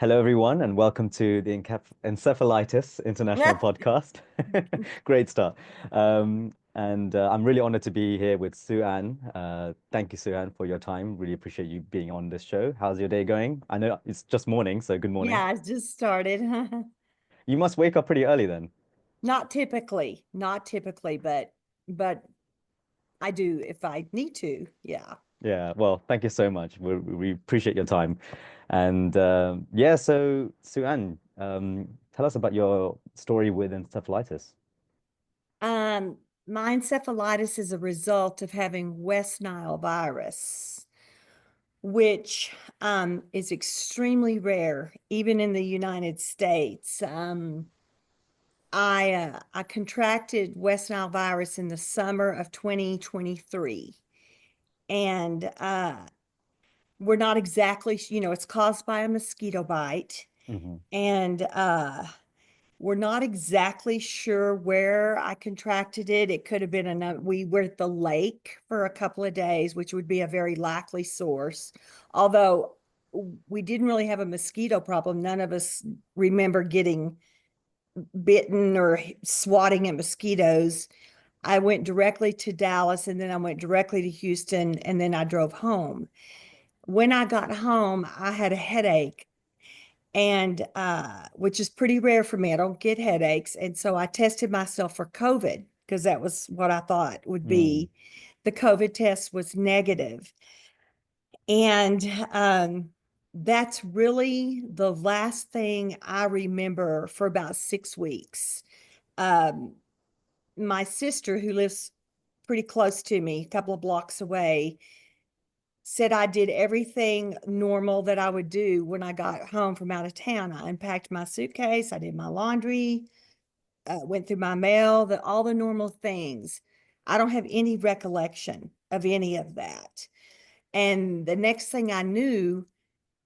Hello, everyone, and welcome to the Encephalitis International Podcast. Great start. And I'm really honored to be here with Sue Ann. Thank you, Sue Ann, for your time. Really appreciate you being on this show. How's your day going? I know it's just morning, so good morning. Yeah, I just started. You must wake up pretty early then. Not typically, but I do if I need to. Yeah. Yeah, well, thank you so much. We appreciate your time. And yeah, so Sue Ann, tell us about your story with encephalitis. My encephalitis is a result of having West Nile virus, which is extremely rare, even in the United States. I contracted West Nile virus in the summer of 2023, and we're not exactly, it's caused by a mosquito bite. Hmm. And we're not exactly sure where I contracted it. It could have been we were at the lake for a couple of days, which would be a very likely source. Although we didn't really have a mosquito problem. None of us remember getting bitten or swatting at mosquitoes. I went directly to Dallas, and then I went directly to Houston, and then I drove home. When I got home, I had a headache, and which is pretty rare for me. I don't get headaches. And so I tested myself for COVID because that was what I thought would Mm, be. The COVID test was negative. And that's really the last thing I remember for about 6 weeks. Um, my sister, who lives pretty close to me, a couple of blocks away, said I did everything normal that I would do when I got home from out of town. I unpacked my suitcase, I did my laundry, went through my mail, all the normal things. I don't have any recollection of any of that. And the next thing I knew,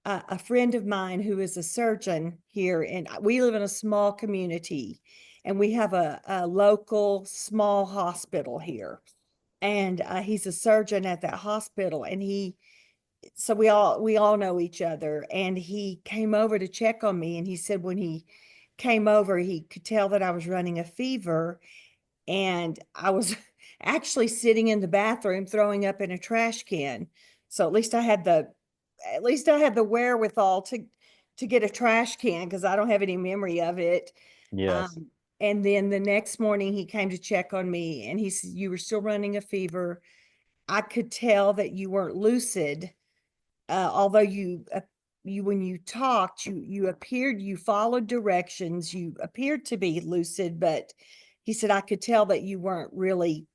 a friend of mine who is a surgeon here, and we live in a small community, and we have a local small hospital here. And he's a surgeon at that hospital, and so we all know each other, and he came over to check on me, and he said when he came over he could tell that I was running a fever, and I was actually sitting in the bathroom throwing up in a trash can. So at least I had the wherewithal to get a trash can because I don't have any memory of it. yes. um, and then the next morning he came to check on me, and he said, you were still running a fever. I could tell that you weren't lucid, although you when you talked, you followed directions, you appeared to be lucid, but he said I could tell that you weren't really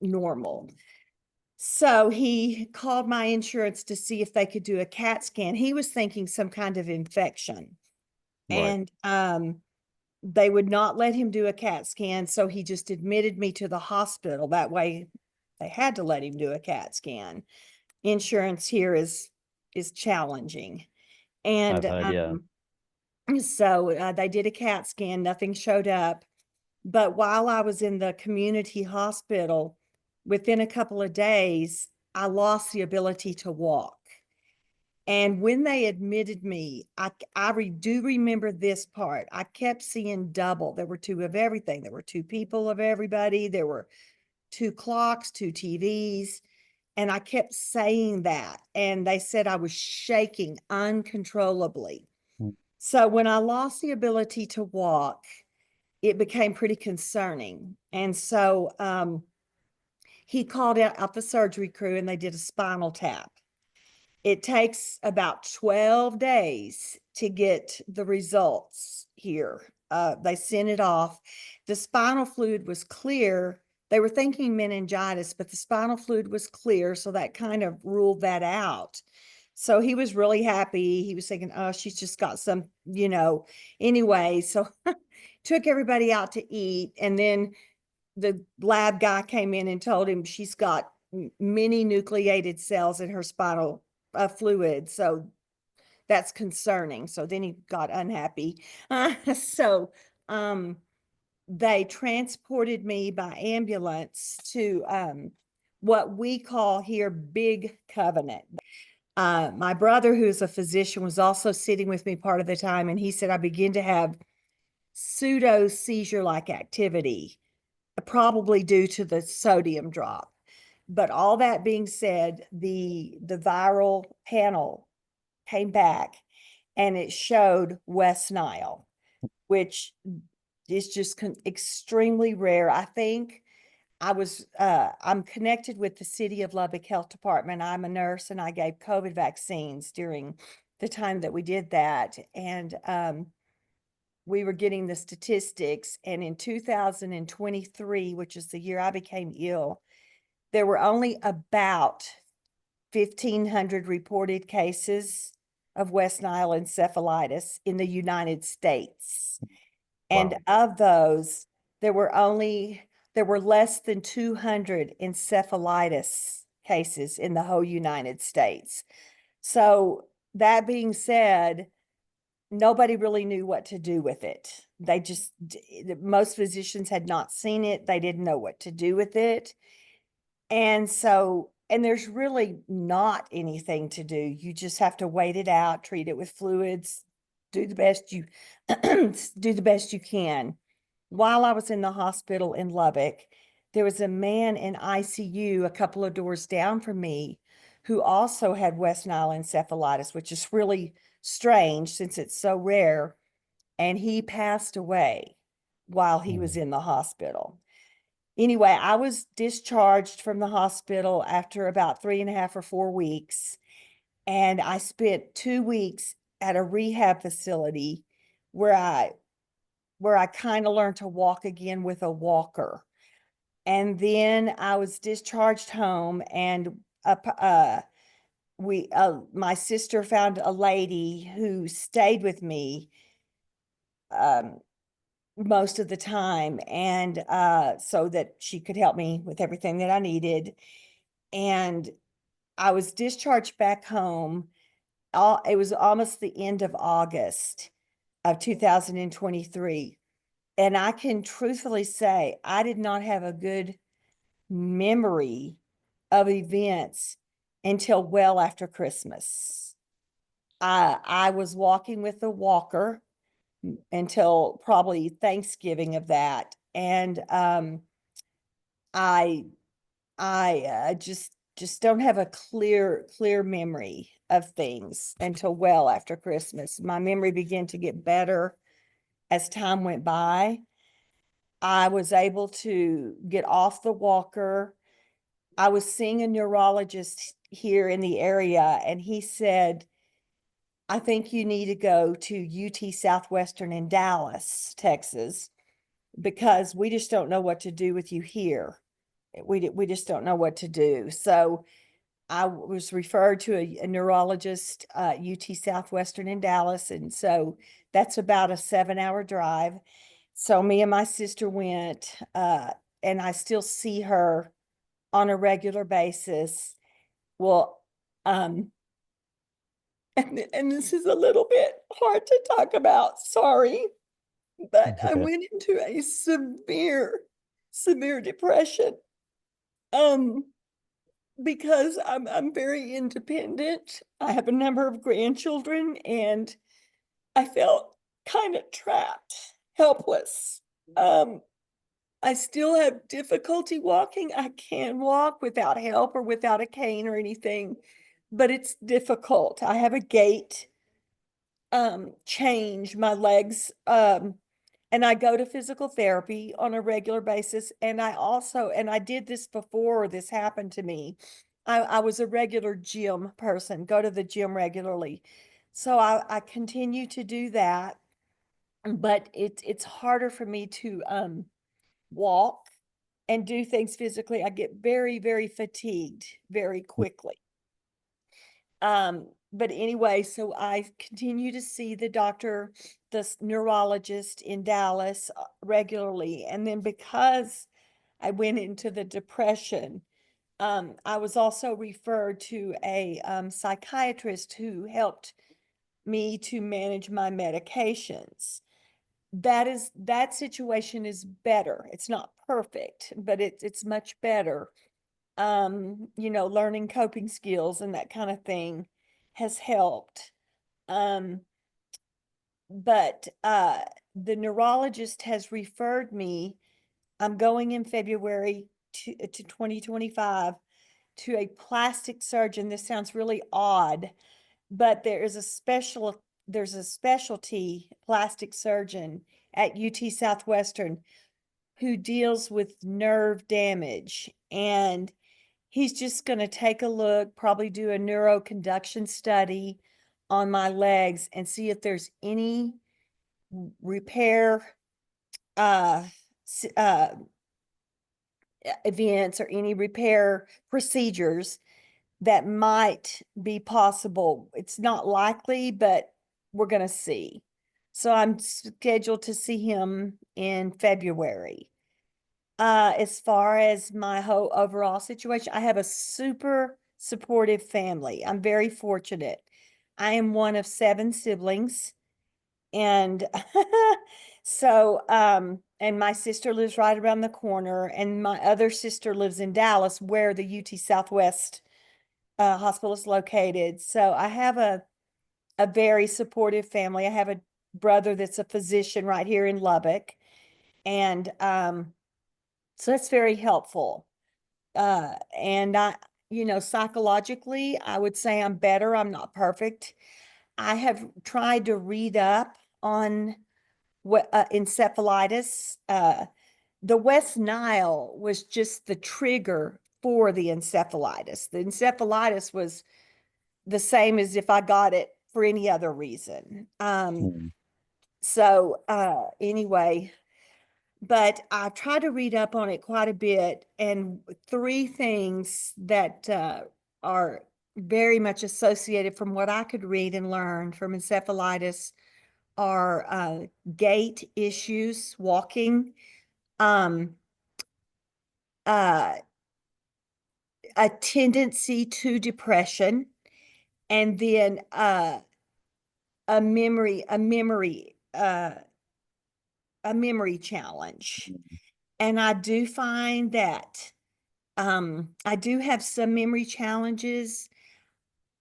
normal. So he called my insurance to see if they could do a CAT scan. He was thinking some kind of infection, Right. and they would not let him do a CAT scan, so he just admitted me to the hospital. That way they had to let him do a CAT scan. Insurance here is challenging. I've And heard, yeah. so they did a CAT scan, nothing showed up. But while I was in the community hospital, within a couple of days, I lost the ability to walk. And when they admitted me, do remember this part. I kept seeing double. There were two of everything. There were two people of everybody. There were two clocks, two TVs. And I kept saying that. And they said I was shaking uncontrollably. Mm. So when I lost the ability to walk, it became pretty concerning. And so he called out the surgery crew, and they did a spinal tap. It takes about 12 days to get the results here. They sent it off. The spinal fluid was clear. They were thinking meningitis, but the spinal fluid was clear, so that kind of ruled that out. So he was really happy. He was thinking, oh, she's just got anyway. So took everybody out to eat, and then the lab guy came in and told him she's got many nucleated cells in her spinal fluid. So that's concerning. So then he got unhappy. So um, they transported me by ambulance to what we call here Big Covenant. My brother, who's a physician, was also sitting with me part of the time, and he said I begin to have pseudo seizure-like activity, probably due to the sodium drop. But all that being said, the viral panel came back and it showed West Nile, which is just extremely rare. I think I'm connected with the City of Lubbock Health Department. I'm a nurse and I gave COVID vaccines during the time that we did that. And we were getting the statistics. And in 2023, which is the year I became ill, there were only about 1,500 reported cases of West Nile encephalitis in the United States. And Wow. of those, there were less than 200 encephalitis cases in the whole United States. So that being said, nobody really knew what to do with it. Most physicians had not seen it. They didn't know what to do with it. And there's really not anything to do. You just have to wait it out, treat it with fluids, do the best you do the best you can. While I was in the hospital in Lubbock, there was a man in ICU a couple of doors down from me who also had West Nile encephalitis, which is really strange since it's so rare. And he passed away while he was Mm. in the hospital. Anyway, I was discharged from the hospital after about 3.5 or 4 weeks. And I spent 2 weeks at a rehab facility where I kind of learned to walk again with a walker. And then I was discharged home, and my sister found a lady who stayed with me most of the time, and so that she could help me with everything that I needed. And I was discharged back home. It was almost the end of August of 2023. And I can truthfully say I did not have a good memory of events until well after Christmas. I was walking with a walker until probably Thanksgiving of that. And I just don't have a clear memory of things until well after Christmas. My memory began to get better as time went by. I was able to get off the walker. I was seeing a neurologist here in the area, and he said, I think you need to go to UT Southwestern in Dallas, Texas, because we just don't know what to do with you here. We just don't know what to do. So I was referred to a neurologist, UT Southwestern in Dallas. And so that's about a 7-hour drive. So me and my sister went, and I still see her on a regular basis. Well, and this is a little bit hard to talk about, sorry, but It's I okay. went into a severe depression. Um, because I'm very independent. I have a number of grandchildren, and I felt kind of trapped, helpless. Um, I still have difficulty walking. I can walk without help or without a cane or anything, but it's difficult. I have a gait change, my legs, and I go to physical therapy on a regular basis. And I did this before this happened to me. I was a regular gym person, go to the gym regularly. So I continue to do that, but it's harder for me to walk and do things physically. I get very fatigued very quickly. But anyway, so I continue to see the neurologist in Dallas regularly. And then because I went into the depression, I was also referred to a psychiatrist who helped me to manage my medications. That situation is better. It's not perfect, but it's much better. Learning coping skills and that kind of thing. has helped. Um, but the neurologist has referred me. I'm going in February to 2025 to a plastic surgeon. This sounds really odd, but there's a specialty plastic surgeon at UT Southwestern who deals with nerve damage. And he's just going to take a look, probably do a neuroconduction study on my legs and see if there's any repair uh, uh, events or any repair procedures that might be possible. It's not likely, but we're going to see. So I'm scheduled to see him in February. As far as my whole overall situation, I have a super supportive family. I'm very fortunate. I am one of 7 siblings. And so, and my sister lives right around the corner, and my other sister lives in Dallas, where the UT Southwest hospital is located. So I have a very supportive family. I have a brother that's a physician right here in Lubbock. And so that's very helpful. And psychologically, I would say I'm better. I'm not perfect. I have tried to read up on what encephalitis. The West Nile was just the trigger for the encephalitis. The encephalitis was the same as if I got it for any other reason. Mm. So anyway, but I tried to read up on it quite a bit, and 3 things that are very much associated from what I could read and learn from encephalitis are gait issues, walking, um, uh, a tendency to depression, and then a memory, a memory, a memory challenge. And I do find that I do have some memory challenges.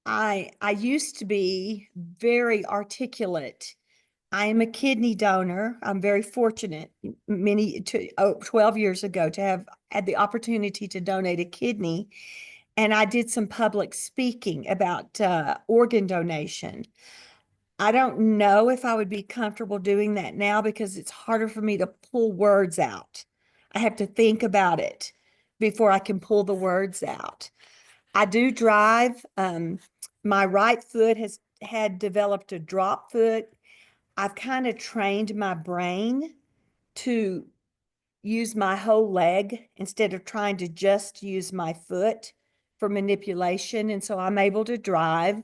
I used to be very articulate. I am a kidney donor. I'm very fortunate 12 years ago to have had the opportunity to donate a kidney. And I did some public speaking about organ donation. I don't know if I would be comfortable doing that now because it's harder for me to pull words out. I have to think about it before I can pull the words out. I do drive. My right foot has had developed a drop foot. I've kind of trained my brain to use my whole leg instead of trying to just use my foot for manipulation. And so I'm able to drive.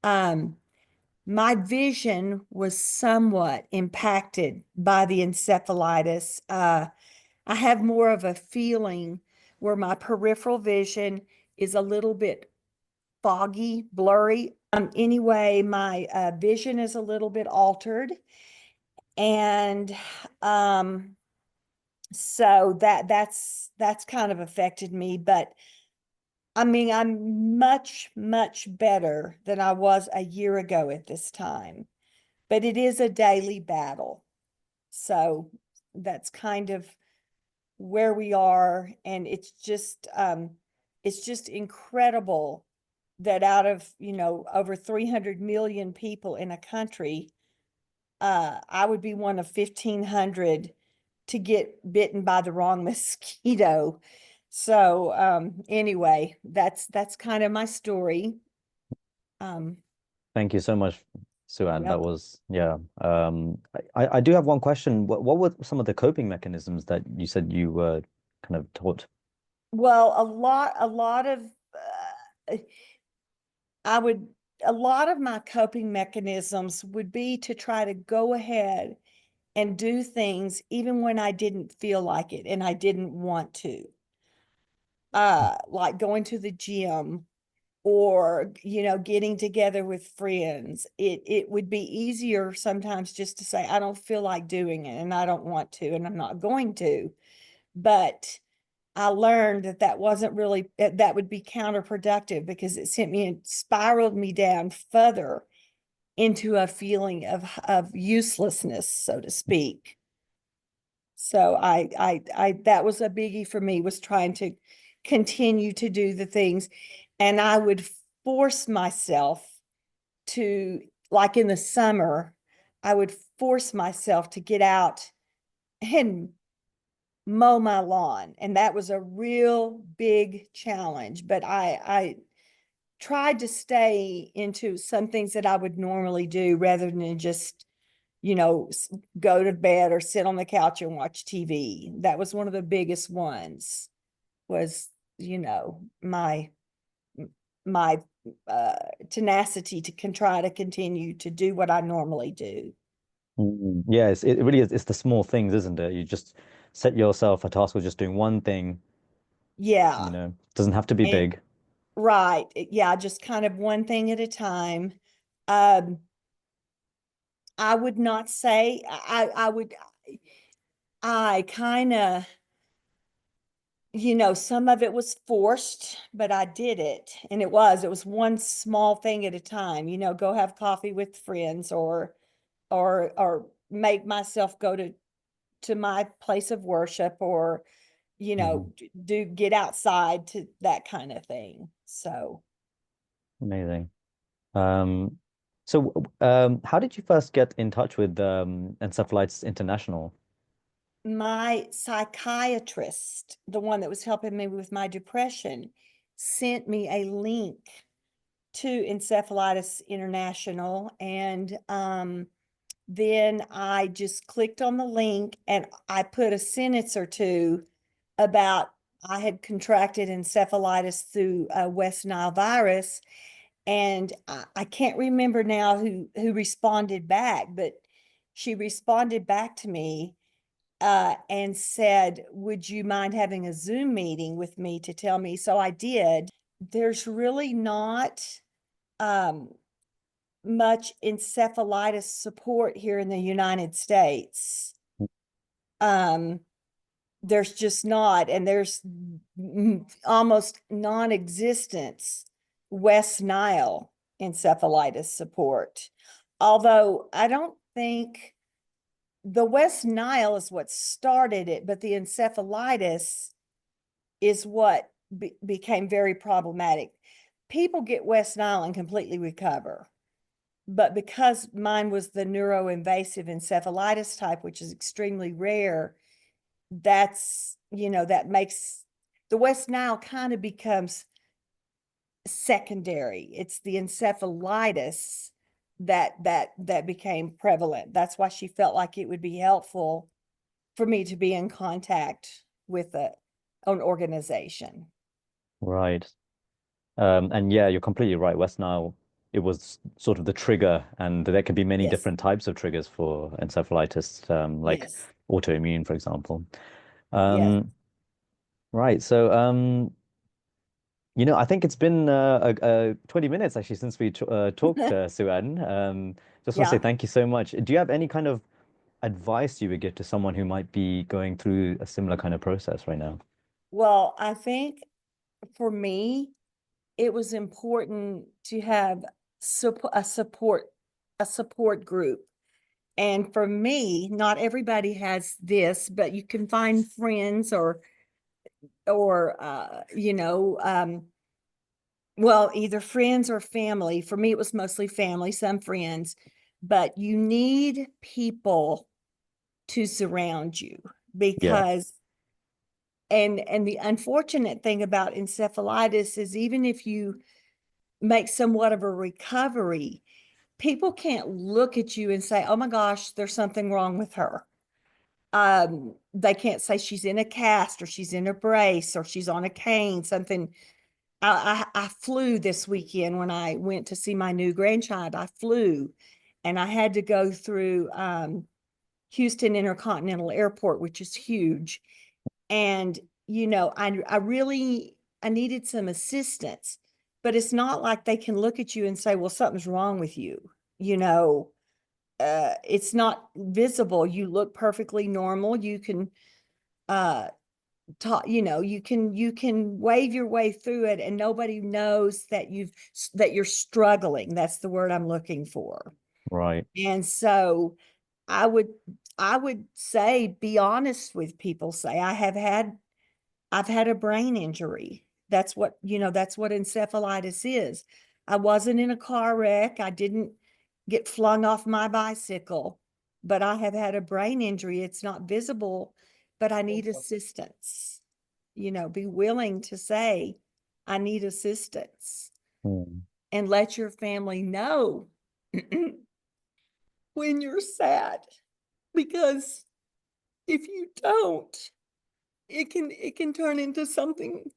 Um, my vision was somewhat impacted by the encephalitis. I have more of a feeling where my peripheral vision is a little bit foggy, blurry. Anyway, my vision is a little bit altered. And so that's kind of affected me. But I mean, I'm much, much better than I was a year ago at this time. But it is a daily battle. So that's kind of where we are. And it's just incredible that out of, over 300 million people in a country, I would be one of 1,500 to get bitten by the wrong mosquito. So anyway, that's kind of my story. Um, Thank you so much, Suan. That yep. was, yeah. I do have one question. What were some of the coping mechanisms that you said you were kind of taught? Well, a lot of I would a lot of my coping mechanisms would be to try to go ahead and do things even when I didn't feel like it and I didn't want to. Like going to the gym or, getting together with friends. It would be easier sometimes just to say, I don't feel like doing it and I don't want to and I'm not going to. But I learned that that wasn't really, that would be counterproductive because it sent me and spiraled me down further into a feeling of uselessness, so to speak. So that was a biggie for me, was trying to continue to do the things. And I would force myself to, like in the summer, I would force myself to get out and mow my lawn. And that was a real big challenge. But I tried to stay into some things that I would normally do rather than just, go to bed or sit on the couch and watch TV. That was one of the biggest ones, was, my my tenacity to try to continue to do what I normally do. Yeah, it really is. It's the small things, isn't it? You just set yourself a task of just doing one thing, Yeah. doesn't have to be And big. right. Yeah, just kind of one thing at a time. Um, I would not say I kind of, some of it was forced, but I did it. And it was one small thing at a time, go have coffee with friends, or make myself go to my place of worship, or, Mhm. do get outside, to that kind of thing. So Amazing. Um, how did you first get in touch with Encephalitis International? my psychiatrist, the one that was helping me with my depression, sent me a link to Encephalitis International. And then I just clicked on the link and I put a sentence or two about I had contracted encephalitis through West Nile virus. And I can't remember now who responded back, but she responded back to me and said, would you mind having a Zoom meeting with me to tell me? So I did. There's really not um, much encephalitis support here in the United States. Um, there's just not, and there's almost non-existent West Nile encephalitis support. Although I don't think the West Nile is what started it, but the encephalitis is what became very problematic. People get West Nile and completely recover. But because mine was the neuroinvasive encephalitis type, which is extremely rare, that makes the West Nile kind of becomes secondary. It's the encephalitis that became prevalent. That's why she felt like it would be helpful for me to be in contact with an organization. Right. And yeah, you're completely right. West Nile, it was sort of the trigger, and there can be many Yes, different types of triggers for encephalitis, like yes, autoimmune, for example. yes. Um, right. I think it's been 20 minutes actually since we t talked, Suan. Just want to say Yeah. thank you so much. Do you have any kind of advice you would give to someone who might be going through a similar kind of process right now? Well, I think for me, it was important to have a support group. And for me, not everybody has this, but you can find friends or well, either friends or family. For me, it was mostly family, some friends, but you need people to surround you, Yeah. because and the unfortunate thing about encephalitis is, even if you make somewhat of a recovery, people can't look at you and say, oh my gosh, there's something wrong with her. They can't say she's in a cast, or she's in a brace, or she's on a cane, something. I flew this weekend when I went to see my new grandchild. I flew, and I had to go through Houston Intercontinental Airport, which is huge. And, I needed some assistance, but it's not like they can look at you and say, well, something's wrong with you. You know, it's not visible. You look perfectly normal. You can, uh, you can wave your way through it and nobody knows that you're struggling. That's the word I'm looking for. Right. And so I would I would say be honest with people. Say I've had a brain injury. That's what encephalitis is. I wasn't in a car wreck. I didn't get flung off my bicycle, but I have had a brain injury. It's not visible, but I need assistance. Be willing to say, I need assistance, Mm. and let your family know when you're sad, because if you don't, it can turn into something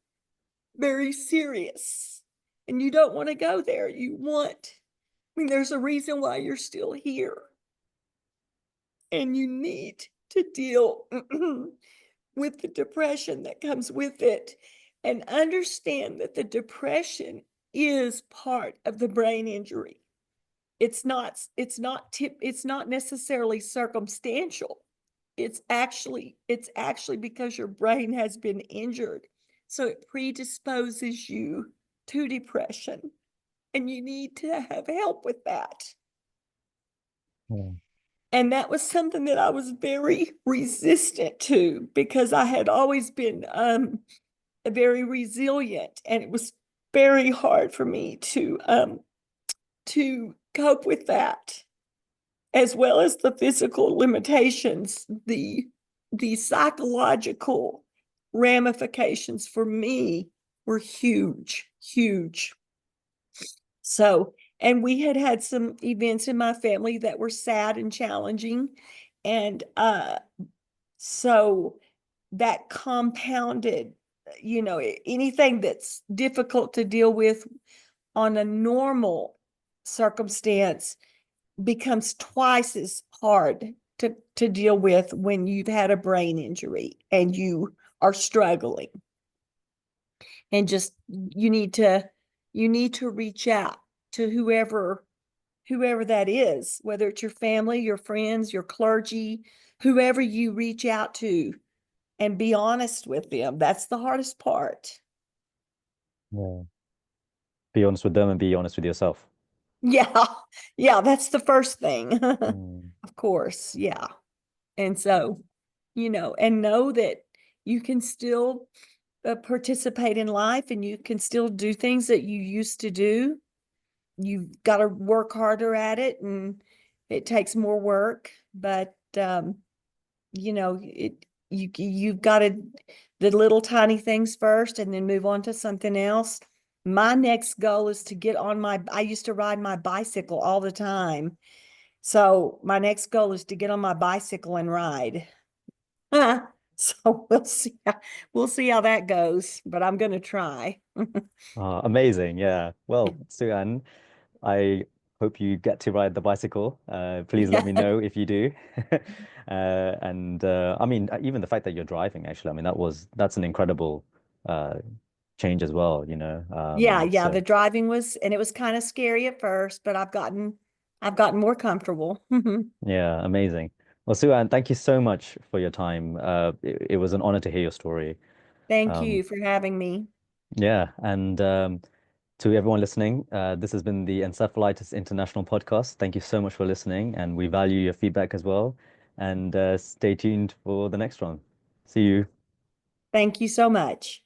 very serious, and you don't want to go there. There's a reason why you're still here, and you need to deal with the depression that comes with it, and understand that the depression is part of the brain injury. It's not necessarily circumstantial. It's actually because your brain has been injured. So it predisposes you to depression, and you need to have help with that. Yeah. And that was something that I was very resistant to, because I had always been very resilient, and it was very hard for me to cope with that, as well as the physical limitations. The psychological ramifications for me were huge, huge. So, and we had had some events in my family that were sad and challenging. And so that compounded, anything that's difficult to deal with on a normal circumstance becomes twice as hard to deal with when you've had a brain injury and you are struggling. And just you need to reach out to whoever that is, whether it's your family, your friends, your clergy, whoever you reach out to, and be honest with them. That's the hardest part. Yeah. Be honest with them and be honest with yourself. Yeah. Yeah, that's the first thing. Mm. Of course. Yeah. And so, and know that you can still participate in life, and you can still do things that you used to do. You've got to work harder at it, and it takes more work, but you've got to the little tiny things first, and then move on to something else. My next goal is to get on I used to ride my bicycle all the time. So my next goal is to get on my bicycle and ride. So we'll see how that goes, but I'm going to try. Amazing. Yeah. Well, Suan, I hope you get to ride the bicycle. Please let me Yeah. know if you do. And I mean, even the fact that you're driving, actually, I mean, that's an incredible uh, change as well, you know. Yeah, yeah, So the driving and it was kind of scary at first, but I've gotten more comfortable. yeah, amazing. Well, Suan, thank you so much for your time. It was an honor to hear your story. Thank Um, you for having me. yeah, and to everyone listening, this has been the Encephalitis International Podcast. Thank you so much for listening, and we value your feedback as well. And stay tuned for the next one. See you. Thank you so much.